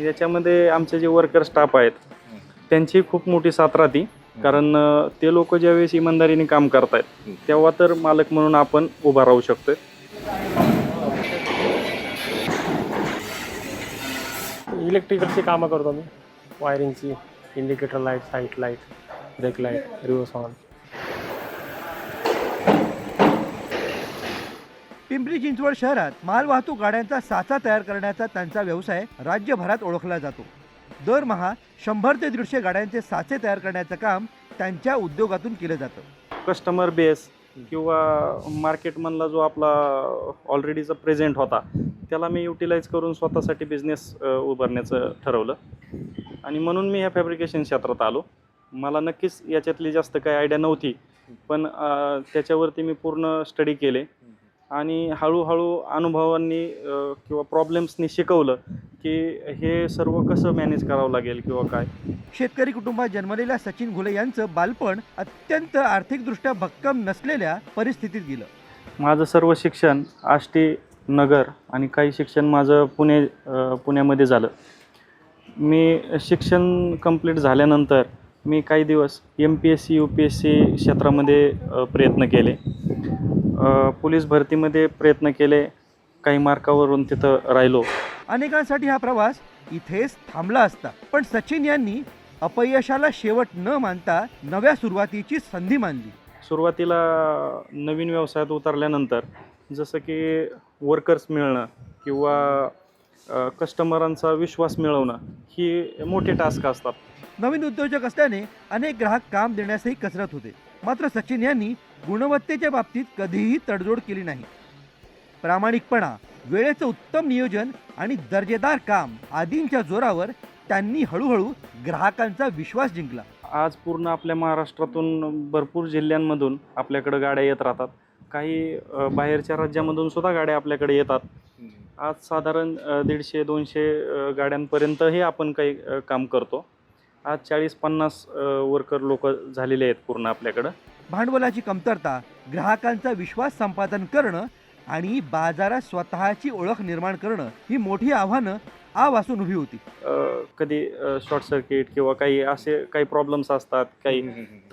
याच्यामध्ये आमचे जे वर्कर स्टाफ आहेत त्यांची खूप मोठी साथ राहते, कारण ते लोक ज्यावेळेस इमानदारीने काम करतायत तेव्हा तर मालक म्हणून आपण उभा राहू शकतोय. इलेक्ट्रिकलची कामं करतो मी, वायरिंगची, indicator light, side light, brake light, reverse horn. Pimpri Chinchwad शहरात मालवाहतूक गाड्यांचा साचा तयार करण्याचा त्यांचा व्यवसाय राज्यभरात ओळखला जातो. दरमहा 100 ते 150 गाड्यांचे साचे तयार करण्याचं काम त्यांच्या उद्योगातून केलं जातं. कस्टमर बेस किंवा मार्केटमधला जो आपला ऑलरेडीचा प्रेझेंट होता त्याला मी युटिलाइज करून स्वतःसाठी बिझनेस उभारण्याचं ठरवलं आणि म्हणून मी ह्या फॅब्रिकेशन क्षेत्रात आलो. मला नक्कीच याच्यातली जास्त काही आयडिया नव्हती, पण त्याच्यावरती मी पूर्ण स्टडी केले आणि हळूहळू अनुभवांनी किंवा प्रॉब्लेम्सनी शिकवलं की हे सर्व कसं मॅनेज करावं लागेल किंवा काय. शेतकरी कुटुंबात जन्मलेल्या सचिन घुले यांचं बालपण अत्यंत आर्थिकदृष्ट्या भक्कम नसलेल्या परिस्थितीत गेलं. माझं सर्व शिक्षण आष्टी, नगर आणि काही शिक्षण माझं पुण्यामध्ये झालं. मी शिक्षण कंप्लीट झाल्यानंतर मी काही दिवस MPSC UPSC क्षेत्रामध्ये प्रयत्न केले. पोलीस भरतीमध्ये प्रयत्न केले, काही मार्कावरून तिथं राहिलो. अनेकांसाठी हा प्रवास इथेच थांबला असता, पण सचिन यांनी अपयशाला शेवट न मानता नव्या सुरुवातीची संधी मानली. सुरुवातीला नवीन व्यवसायात उतरल्यानंतर जसं की वर्कर्स मिळणं किंवा कस्टमरांचा विश्वास मिळवणं ही मोठे टास्क असतात. नवीन उद्योजक असल्याने अनेक ग्राहक काम देण्यासही कसरत होते. मात्र सचिन यांनी गुणवत्तेच्या बाबतीत कधीही तडजोड केली नाही. प्रामाणिकपणा, वेळेचं उत्तम नियोजन आणि दर्जेदार काम आदींच्या जोरावर त्यांनी हळूहळू ग्राहकांचा विश्वास जिंकला. आज पूर्ण आपल्या महाराष्ट्रातून भरपूर जिल्ह्यांमधून आपल्याकडे गाड्या येत राहतात. काही बाहेरच्या राज्यामधून सुद्धा गाड्या आपल्याकडे येतात. आज साधारण 150-200 गाड्यांपर्यंतही आपण काही काम करतो. आज 40-50 वर्कर लोक झालेले आहेत पूर्ण आपल्याकडं. भांडवलाची कमतरता, ग्राहकांचा विश्वास संपादन करणं आणि बाजारात स्वतःची ओळख निर्माण करणं ही मोठी आव्हानं आवासून उभी होती. कधी शॉर्ट सर्किट किंवा काही असे काही प्रॉब्लेम्स असतात, काही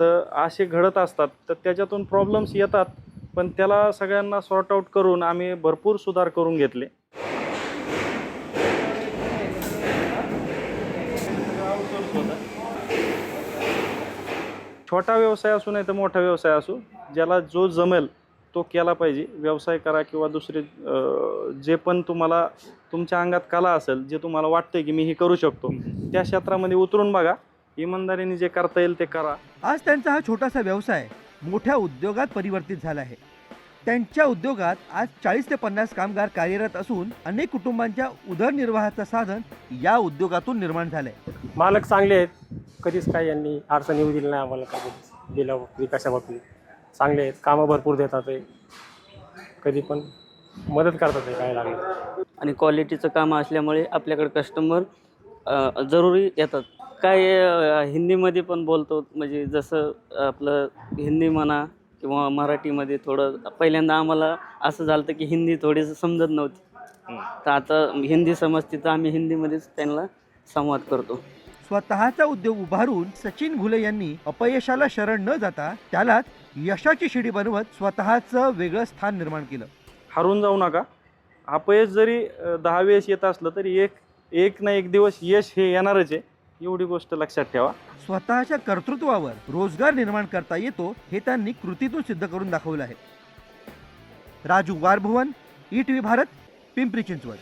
तर असे घडत असतात, तर त्याच्यातून प्रॉब्लेम्स येतात, पण त्याला सगळ्यांना सॉर्ट आऊट करून आम्ही भरपूर सुधार करून घेतले. छोटा व्यवसाय असू नाही तर मोठा व्यवसाय असू, ज्याला जो जमेल तो केला पाहिजे. व्यवसाय करा किंवा दुसरे जे पण तुम्हाला तुमच्या अंगात कला असेल, जे तुम्हाला वाटतंय की मी हे करू शकतो, त्या क्षेत्रामध्ये उतरून बघा. इमानदारीने जे करता येईल ते करा. आज त्यांचा हा छोटासा व्यवसाय मोठ्या उद्योगात परिवर्तित झाला आहे. त्यांच्या उद्योगात आज 40 ते 50 कामगार कार्यरत असून अनेक कुटुंबांच्या उदरनिर्वाहाचं साधन या उद्योगातून निर्माण झालंय. मालक चांगले आहेत, कधीच काही यांनी अडचण येऊ दिली नाही आम्हाला. कधीच दिल्या विकासा बाबतीत चांगले आहेत, कामं भरपूर देतात, ते कधी पण मदत करतात ते काय लागलं. आणि क्वालिटीचं काम असल्यामुळे आपल्याकडे कस्टमर जरुरी येतात. काय हिंदीमध्ये पण बोलतो, म्हणजे जसं आपलं हिंदी म्हणा किंवा मराठीमध्ये थोडं. पहिल्यांदा आम्हाला असं झालं होतं की हिंदी थोडीसं समजत नव्हती, तर आता हिंदी समजते, तर आम्ही हिंदीमध्येच त्यांना संवाद करतो. स्वतःचा उद्योग उभारून सचिन घुले यांनी अपयशाला शरण न जाता त्यालाच यशाची शिडी बनवत स्वतःचं वेगळं स्थान निर्माण केलं. हारून जाऊ नका. अपयश जरी 10 वेळेस येत असलं तरी एक ना एक दिवस यश हे येणारच आहे, एवढी गोष्ट लक्षात ठेवा. स्वतःच्या कर्तृत्वावर रोजगार निर्माण करता येतो हे त्यांनी कृतीतून सिद्ध करून दाखवलं आहे. राजू वारभुवन, ETV भारत, पिंपरी चिंचवड.